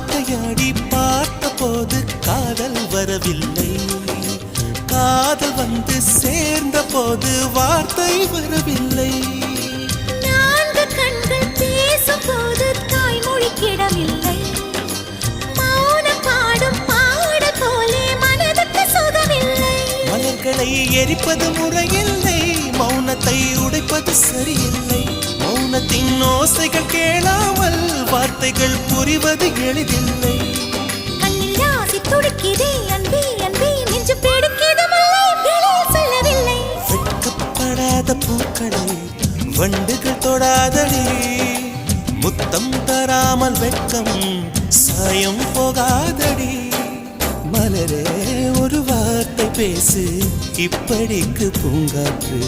வார்த்தையாடி பார்த்த போது காதல் வரவில்லை, காதல் வந்து சேர்ந்த போது வார்த்தை வரவில்லை. நான்கு கண்கள் பேசும் போது தாய்மொழி கிடவில்லை, மௌனம் பாடும் பாடல் போலே மனதுக்கு சுகமில்லை. மலர்களை எரிப்பது முறையில்லை, மௌனத்தை உடைப்பது சரியில்லை. மௌனத்தின் ஓசைகள் கேளாமல் வார்த்தைகள் புரிவது எளிதில்லை. கண்ணில் ஆசை துடிக்குதே அன்பே அன்பே, நெஞ்சு பிடிக்குது மல்லை வெளியில் சொல்லவில்லை. வெட்கப்படாத பூக்களை வண்டுகள் தொடாதடி, முத்தம் தராமல் வெட்கம் சாயம் போகாதடி. மலரே ஒரு வார்த்தை பேசு, இப்படிக்கு பூங்காற்று